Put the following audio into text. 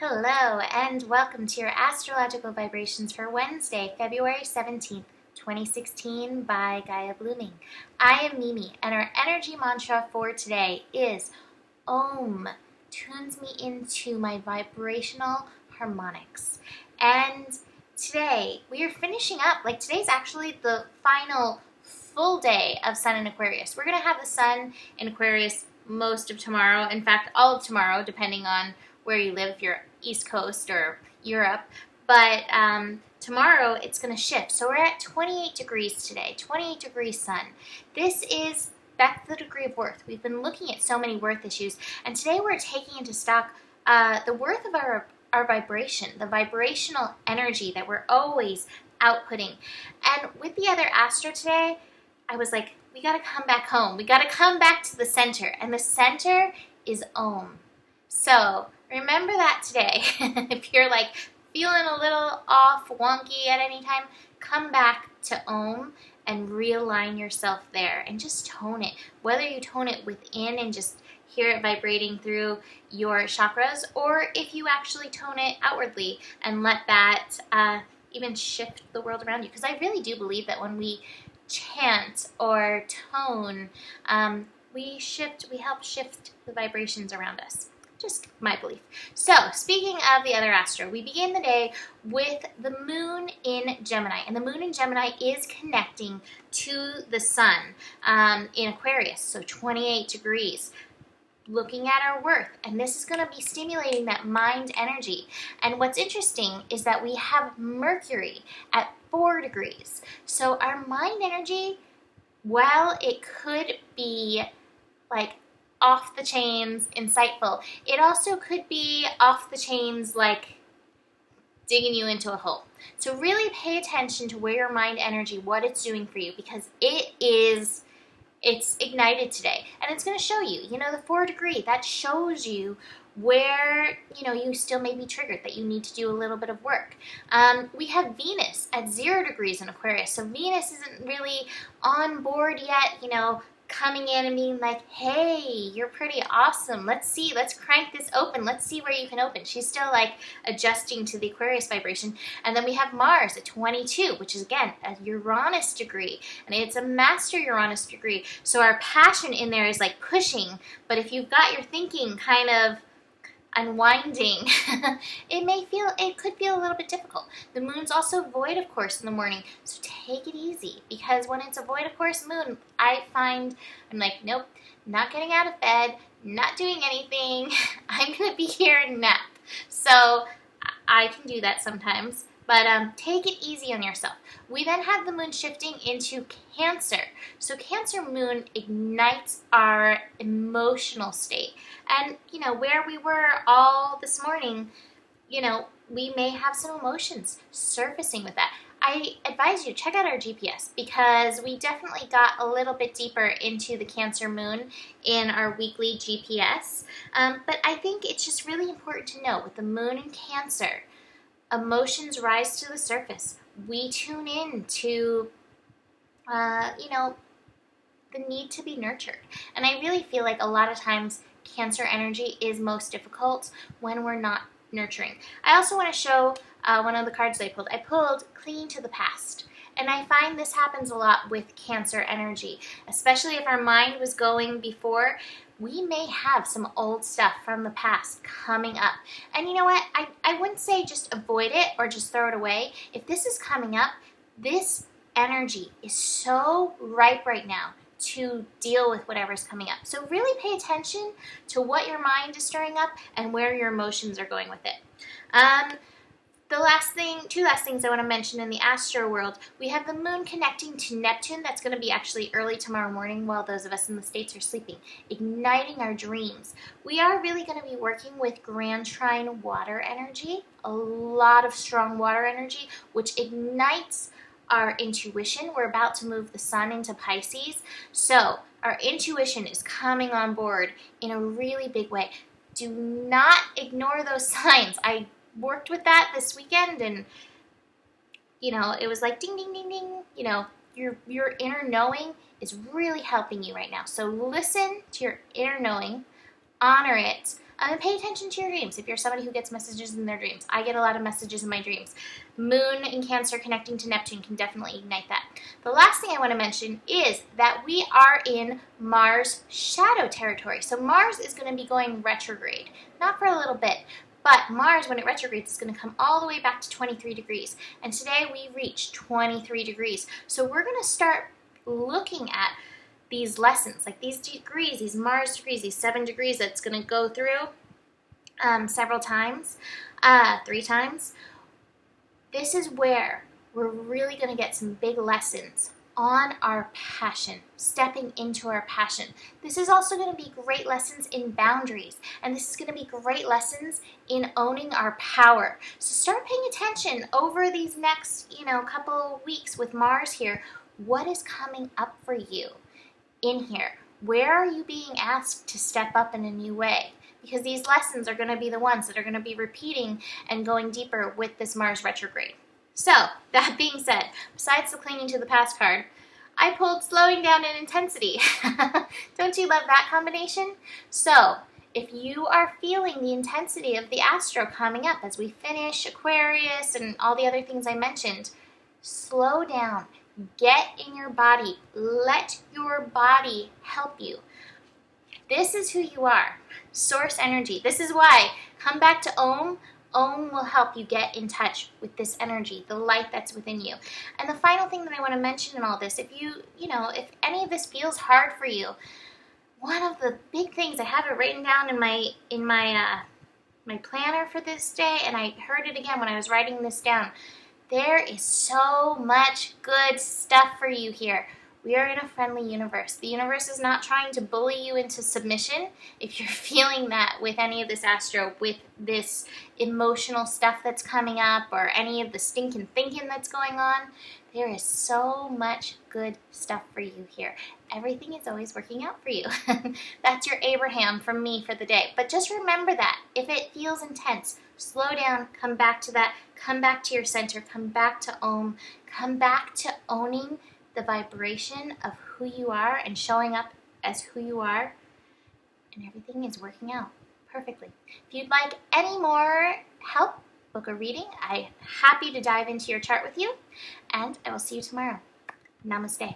Hello, and welcome to your astrological vibrations for Wednesday, February 17th, 2016 by Gaia Blooming. I am Mimi, and our energy mantra for today is Om. Tunes me into my vibrational harmonics. And today, we are finishing up, today's actually the final full day of Sun in Aquarius. We're going to have the Sun in Aquarius most of tomorrow, in fact, all of tomorrow, depending on where you live, if you're East Coast or Europe. But tomorrow it's going to shift. So we're at 28 degrees today, 28 degrees Sun. That's the degree of worth. We've been looking at so many worth issues, and today we're taking into stock the worth of our vibration, the vibrational energy that we're always outputting. And with the other astro today, I was like, we got to come back home. We got to come back to the center, and the center is Om. So remember that today. If you're feeling a little off, wonky at any time, come back to Om and realign yourself there and just tone it. Whether you tone it within and just hear it vibrating through your chakras, or if you actually tone it outwardly and let that even shift the world around you. Because I really do believe that when we chant or tone, we help shift the vibrations around us. Just my belief. So, speaking of the other astro, we begin the day with the moon in Gemini. And the moon in Gemini is connecting to the sun in Aquarius, so 28 degrees. Looking at our worth. And this is going to be stimulating that mind energy. And what's interesting is that we have Mercury at 4 degrees. So our mind energy, while it could be off the chains, insightful, it also could be off the chains, digging you into a hole. So really pay attention to where your mind energy, what it's doing for you, because it's ignited today. And it's going to show you, the 4 degree, that shows you where, you still may be triggered, that you need to do a little bit of work. We have Venus at 0 degrees in Aquarius. So Venus isn't really on board yet, coming in and being like, hey, you're pretty awesome. Let's crank this open. Let's see where you can open. She's still adjusting to the Aquarius vibration. And then we have Mars at 22, which is again a Uranus degree. And it's a master Uranus degree. So our passion in there is pushing. But if you've got your thinking kind of unwinding, it could feel a little bit difficult. The moon's also void of course in the morning, so take it easy, because when it's a void of course moon, I find I'm nope, not getting out of bed, not doing anything. I'm gonna be here and nap. So I can do that sometimes, but take it easy on yourself. We then have the moon shifting into Cancer. So Cancer moon ignites our emotional state. And, where we were all this morning, we may have some emotions surfacing with that. I advise you to check out our GPS, because we definitely got a little bit deeper into the Cancer moon in our weekly GPS. But I think it's just really important to know with the moon in Cancer, emotions rise to the surface. We tune in to, the need to be nurtured. And I really feel like a lot of times Cancer energy is most difficult when we're not nurturing. I also want to show one of the cards I pulled. I pulled Clinging to the Past. And I find this happens a lot with Cancer energy, especially if our mind was going before. We may have some old stuff from the past coming up. And you know what? I wouldn't say just avoid it or just throw it away. If this is coming up, this energy is so ripe right now to deal with whatever's coming up. So really pay attention to what your mind is stirring up and where your emotions are going with it. Two last things I want to mention in the astro world. We have the moon connecting to Neptune. That's going to be actually early tomorrow morning while those of us in the States are sleeping, igniting our dreams. We are really going to be working with Grand Trine water energy, a lot of strong water energy, which ignites our intuition. We're about to move the sun into Pisces. So our intuition is coming on board in a really big way. Do not ignore those signs. I worked with that this weekend, and it was ding ding ding ding. Your inner knowing is really helping you right now. So listen to your inner knowing, honor it, And pay attention to your dreams. If you're somebody who gets messages in their dreams, I get a lot of messages in my dreams. Moon in Cancer connecting to Neptune can definitely ignite that. The last thing I want to mention is that we are in Mars shadow territory. So Mars is going to be going retrograde, not for a little bit, but Mars, when it retrogrades, is going to come all the way back to 23 degrees. And today we reached 23 degrees. So we're going to start looking at these lessons, like these degrees, these Mars degrees, these 7 degrees that's going to go through several times, 3 times. This is where we're really going to get some big lessons on our passion, stepping into our passion. This is also going to be great lessons in boundaries, and this is going to be great lessons in owning our power. So start paying attention over these next, couple weeks with Mars here. What is coming up for you in here? Where are you being asked to step up in a new way? Because these lessons are going to be the ones that are going to be repeating and going deeper with this Mars retrograde. So, that being said, besides the clinging to the past card, I pulled slowing down in intensity. Don't you love that combination? So, if you are feeling the intensity of the astro coming up as we finish Aquarius and all the other things I mentioned, slow down. Get in your body. Let your body help you. This is who you are. Source energy. This is why. Come back to Om. Om will help you get in touch with this energy, the light that's within you. And the final thing that I want to mention in all this, if if any of this feels hard for you, one of the big things, I have it written down in my planner for this day, and I heard it again when I was writing this down. There is so much good stuff for you here. We are in a friendly universe. The universe is not trying to bully you into submission. If you're feeling that with any of this astro, with this emotional stuff that's coming up, or any of the stinking thinking that's going on, there is so much good stuff for you here. Everything is always working out for you. That's your Abraham from me for the day. But just remember that. If it feels intense, slow down, come back to that, come back to your center, come back to Om, come back to owning the vibration of who you are and showing up as who you are, and everything is working out perfectly. If you'd like any more help, book a reading. I'm happy to dive into your chart with you, and I will see you tomorrow. Namaste.